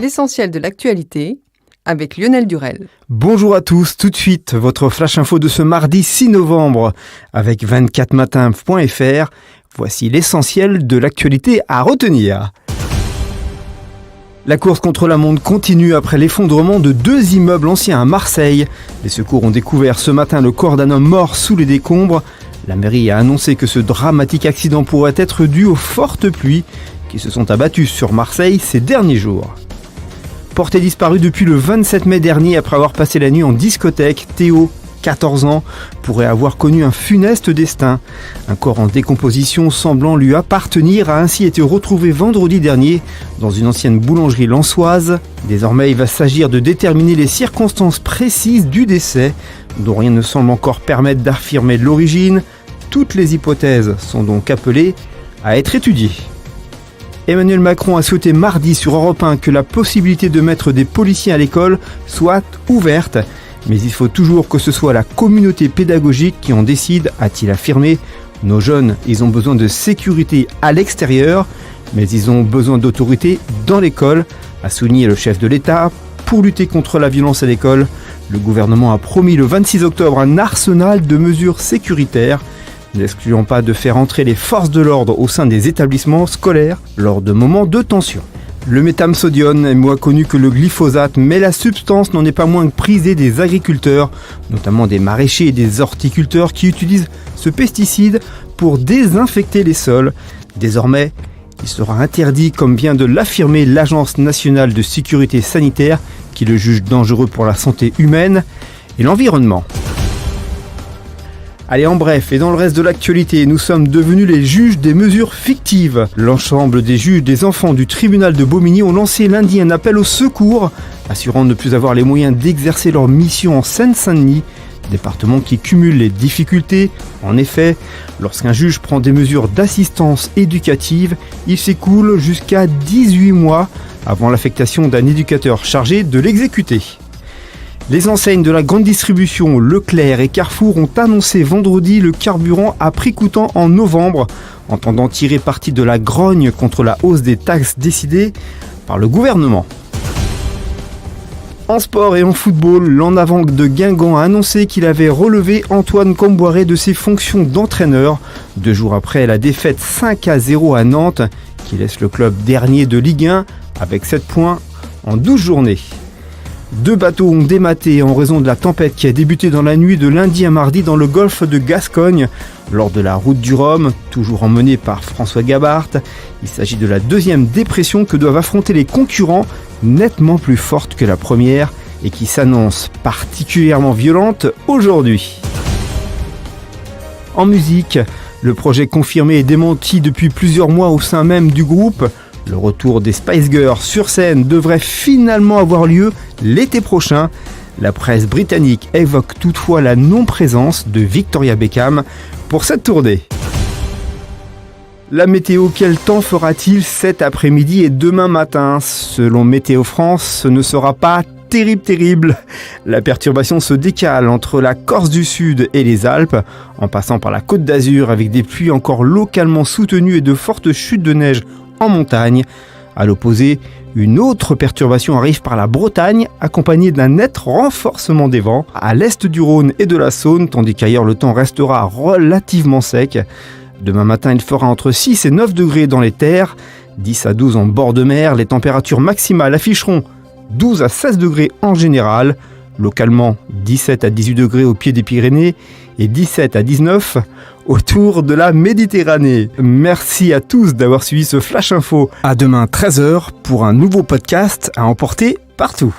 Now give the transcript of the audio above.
L'essentiel de l'actualité avec Lionel Durel. Bonjour à tous, tout de suite, votre flash info de ce mardi 6 novembre avec 24matin.fr. Voici l'essentiel de l'actualité à retenir. La course contre la montre continue après l'effondrement de 2 immeubles anciens à Marseille. Les secours ont découvert ce matin le corps d'un homme mort sous les décombres. La mairie a annoncé que ce dramatique accident pourrait être dû aux fortes pluies qui se sont abattues sur Marseille ces derniers jours. Porté disparu depuis le 27 mai dernier après avoir passé la nuit en discothèque, Théo, 14 ans, pourrait avoir connu un funeste destin. Un corps en décomposition semblant lui appartenir a ainsi été retrouvé vendredi dernier dans une ancienne boulangerie lensoise. Désormais, il va s'agir de déterminer les circonstances précises du décès, dont rien ne semble encore permettre d'affirmer l'origine. Toutes les hypothèses sont donc appelées à être étudiées. Emmanuel Macron a souhaité mardi sur Europe 1 que la possibilité de mettre des policiers à l'école soit ouverte. Mais il faut toujours que ce soit la communauté pédagogique qui en décide, a-t-il affirmé. Nos jeunes, ils ont besoin de sécurité à l'extérieur, mais ils ont besoin d'autorité dans l'école, a souligné le chef de l'État. Pour lutter contre la violence à l'école, le gouvernement a promis le 26 octobre un arsenal de mesures sécuritaires, n'excluant pas de faire entrer les forces de l'ordre au sein des établissements scolaires lors de moments de tension. Le métamsodione est moins connu que le glyphosate, mais la substance n'en est pas moins prisée des agriculteurs, notamment des maraîchers et des horticulteurs qui utilisent ce pesticide pour désinfecter les sols. Désormais, il sera interdit, comme vient de l'affirmer l'Agence nationale de sécurité sanitaire, qui le juge dangereux pour la santé humaine et l'environnement. Allez, en bref, et dans le reste de l'actualité, nous sommes devenus les juges des mesures fictives. L'ensemble des juges des enfants du tribunal de Bobigny ont lancé lundi un appel au secours, assurant ne plus avoir les moyens d'exercer leur mission en Seine-Saint-Denis, département qui cumule les difficultés. En effet, lorsqu'un juge prend des mesures d'assistance éducative, il s'écoule jusqu'à 18 mois avant l'affectation d'un éducateur chargé de l'exécuter. Les enseignes de la grande distribution Leclerc et Carrefour ont annoncé vendredi le carburant à prix coûtant en novembre, entendant tirer parti de la grogne contre la hausse des taxes décidée par le gouvernement. En sport et en football, l'en avant de Guingamp a annoncé qu'il avait relevé Antoine Comboiré de ses fonctions d'entraîneur, 2 jours après la défaite 5-0 à Nantes, qui laisse le club dernier de Ligue 1 avec 7 points en 12 journées. 2 bateaux ont dématé en raison de la tempête qui a débuté dans la nuit de lundi à mardi dans le golfe de Gascogne, lors de la route du Rhum, toujours emmenée par François Gabart. Il s'agit de la 2e dépression que doivent affronter les concurrents, nettement plus forte que la première et qui s'annonce particulièrement violente aujourd'hui. En musique, le projet confirmé et démenti depuis plusieurs mois au sein même du groupe. Le retour des Spice Girls sur scène devrait finalement avoir lieu l'été prochain. La presse britannique évoque toutefois la non-présence de Victoria Beckham pour cette tournée. La météo, quel temps fera-t-il cet après-midi et demain matin ? Selon Météo France, ce ne sera pas terrible. La perturbation se décale entre la Corse du Sud et les Alpes, en passant par la Côte d'Azur avec des pluies encore localement soutenues et de fortes chutes de neige en montagne. À l'opposé, une autre perturbation arrive par la Bretagne, accompagnée d'un net renforcement des vents à l'est du Rhône et de la Saône, tandis qu'ailleurs le temps restera relativement sec. Demain matin, il fera entre 6 et 9 degrés dans les terres, 10 à 12 en bord de mer. Les températures maximales afficheront 12 à 16 degrés en général, localement 17 à 18 degrés au pied des Pyrénées et 17 à 19 autour de la Méditerranée. Merci à tous d'avoir suivi ce Flash Info. À demain 13h pour un nouveau podcast à emporter partout.